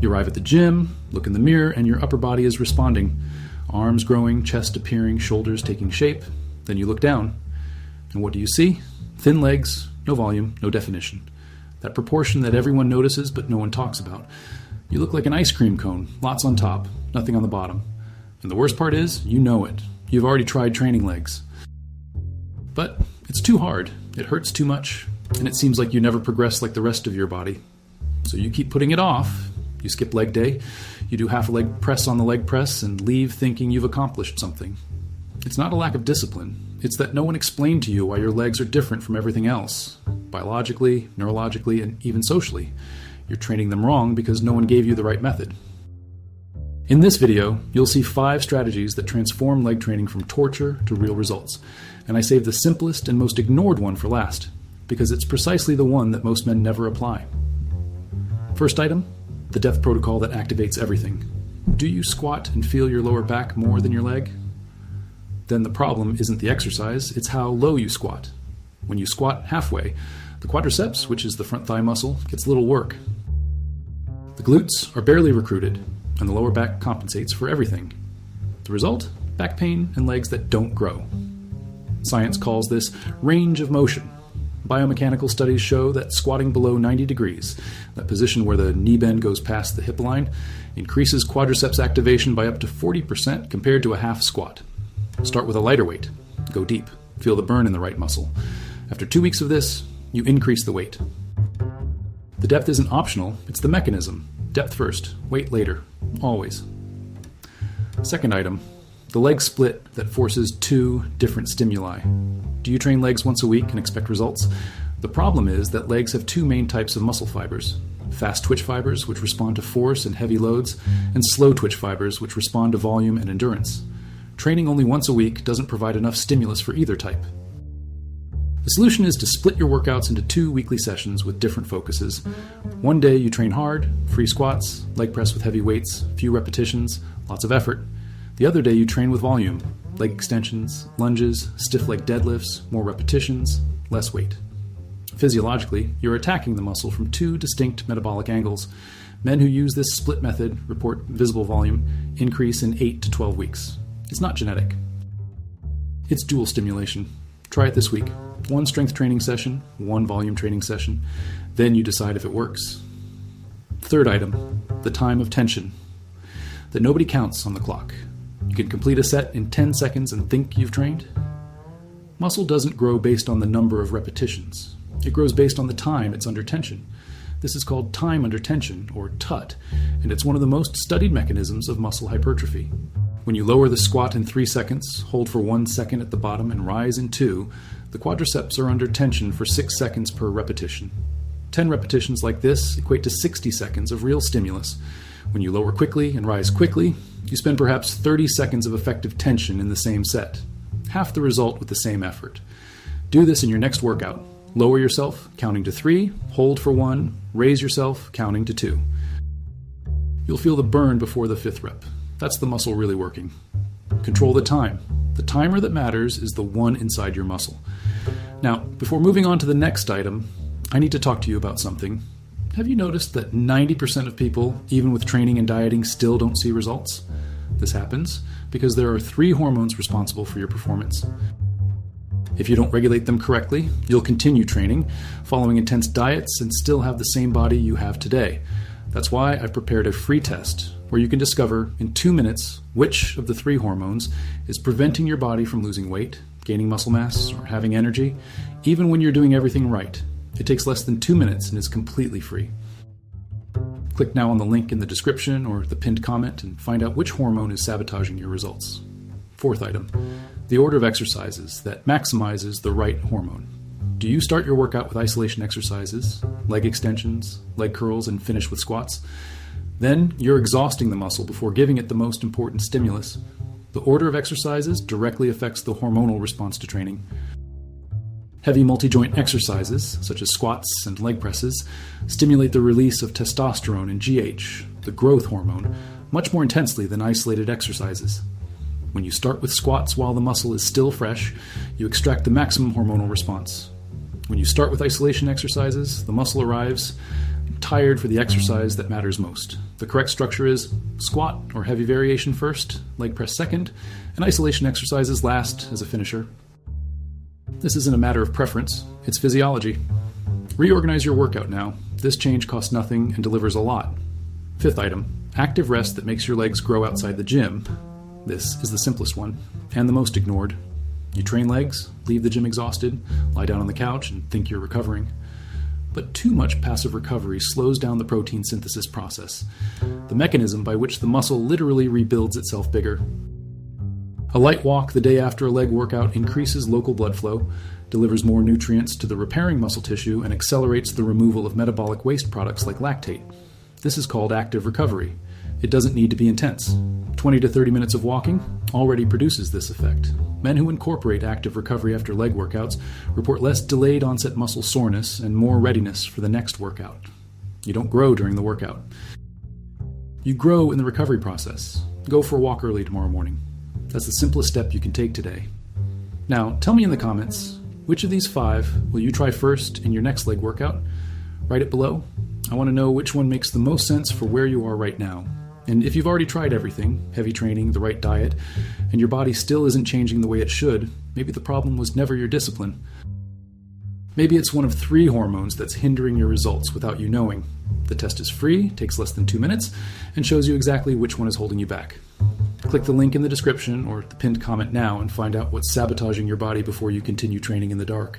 You arrive at the gym, look in the mirror, and your upper body is responding. Arms growing, chest appearing, shoulders taking shape. Then you look down. And what do you see? Thin legs, no volume, no definition. That proportion that everyone notices but no one talks about. You look like an ice cream cone, lots on top, nothing on the bottom. And the worst part is, you know it. You've already tried training legs. But it's too hard, it hurts too much, and it seems like you never progress like the rest of your body. So you keep putting it off. You skip leg day, you do half a leg press on the leg press, and leave thinking you've accomplished something. It's not a lack of discipline. It's that no one explained to you why your legs are different from everything else. Biologically, neurologically, and even socially. You're training them wrong because no one gave you the right method. In this video, you'll see 5 strategies that transform leg training from torture to real results. And I saved the simplest and most ignored one for last, because it's precisely the one that most men never apply. First item, the death protocol that activates everything. Do you squat and feel your lower back more than your leg? Then the problem isn't the exercise, it's how low you squat. When you squat halfway, the quadriceps, which is the front thigh muscle, gets little work. The glutes are barely recruited, and the lower back compensates for everything. The result? Back pain and legs that don't grow. Science calls this range of motion. Biomechanical studies show that squatting below 90 degrees, that position where the knee bend goes past the hip line, increases quadriceps activation by up to 40% compared to a half squat. Start with a lighter weight. Go deep. Feel the burn in the right muscle. After 2 weeks of this, you increase the weight. The depth isn't optional, it's the mechanism. Depth first, weight later. Always. Second item, the leg split that forces 2 different stimuli. Do you train legs once a week and expect results? The problem is that legs have 2 main types of muscle fibers. Fast twitch fibers, which respond to force and heavy loads, and slow twitch fibers, which respond to volume and endurance. Training only once a week doesn't provide enough stimulus for either type. The solution is to split your workouts into 2 weekly sessions with different focuses. One day you train hard, free squats, leg press with heavy weights, few repetitions, lots of effort. The other day you train with volume, leg extensions, lunges, stiff leg deadlifts, more repetitions, less weight. Physiologically, you're attacking the muscle from 2 distinct metabolic angles. Men who use this split method report visible volume increase in 8 to 12 weeks. It's not genetic. It's dual stimulation. Try it this week. 1 strength training session, 1 volume training session. Then you decide if it works. Third item, the time of tension. That nobody counts on the clock. You can complete a set in 10 seconds and think you've trained. Muscle doesn't grow based on the number of repetitions. It grows based on the time it's under tension. This is called time under tension, or TUT, and it's one of the most studied mechanisms of muscle hypertrophy. When you lower the squat in 3 seconds, hold for 1 second at the bottom, and rise in 2, the quadriceps are under tension for 6 seconds per repetition. 10 repetitions like this equate to 60 seconds of real stimulus. When you lower quickly and rise quickly, you spend perhaps 30 seconds of effective tension in the same set. Half the result with the same effort. Do this in your next workout. Lower yourself, counting to 3, hold for 1, raise yourself, counting to 2. You'll feel the burn before the 5th rep. That's the muscle really working. Control the time. The timer that matters is the one inside your muscle. Now, before moving on to the next item, I need to talk to you about something. Have you noticed that 90% of people, even with training and dieting, still don't see results? This happens because there are 3 hormones responsible for your performance. If you don't regulate them correctly, you'll continue training, following intense diets, and still have the same body you have today. That's why I've prepared a free test where you can discover in 2 minutes which of the 3 hormones is preventing your body from losing weight, gaining muscle mass, or having energy, even when you're doing everything right. It takes less than 2 minutes and is completely free. Click now on the link in the description or the pinned comment and find out which hormone is sabotaging your results. Fourth item, the order of exercises that maximizes the right hormone. Do you start your workout with isolation exercises, leg extensions, leg curls, and finish with squats? Then you're exhausting the muscle before giving it the most important stimulus. The order of exercises directly affects the hormonal response to training. Heavy multi-joint exercises, such as squats and leg presses, stimulate the release of testosterone and GH, the growth hormone, much more intensely than isolated exercises. When you start with squats while the muscle is still fresh, you extract the maximum hormonal response. When you start with isolation exercises, the muscle arrives, tired for the exercise that matters most. The correct structure is squat or heavy variation first, leg press second, and isolation exercises last as a finisher. This isn't a matter of preference, it's physiology. Reorganize your workout now. This change costs nothing and delivers a lot. Fifth item, active rest that makes your legs grow outside the gym. This is the simplest one, and the most ignored. You train legs, leave the gym exhausted, lie down on the couch, and think you're recovering. But too much passive recovery slows down the protein synthesis process, the mechanism by which the muscle literally rebuilds itself bigger. A light walk the day after a leg workout increases local blood flow, delivers more nutrients to the repairing muscle tissue, and accelerates the removal of metabolic waste products like lactate. This is called active recovery. It doesn't need to be intense. 20 to 30 minutes of walking already produces this effect. Men who incorporate active recovery after leg workouts report less delayed onset muscle soreness and more readiness for the next workout. You don't grow during the workout. You grow in the recovery process. Go for a walk early tomorrow morning. That's the simplest step you can take today. Now, tell me in the comments, which of these 5 will you try first in your next leg workout? Write it below. I want to know which one makes the most sense for where you are right now. And if you've already tried everything, heavy training, the right diet, and your body still isn't changing the way it should, maybe the problem was never your discipline. Maybe it's one of 3 hormones that's hindering your results without you knowing. The test is free, takes less than 2 minutes, and shows you exactly which one is holding you back. Click the link in the description or the pinned comment now and find out what's sabotaging your body before you continue training in the dark.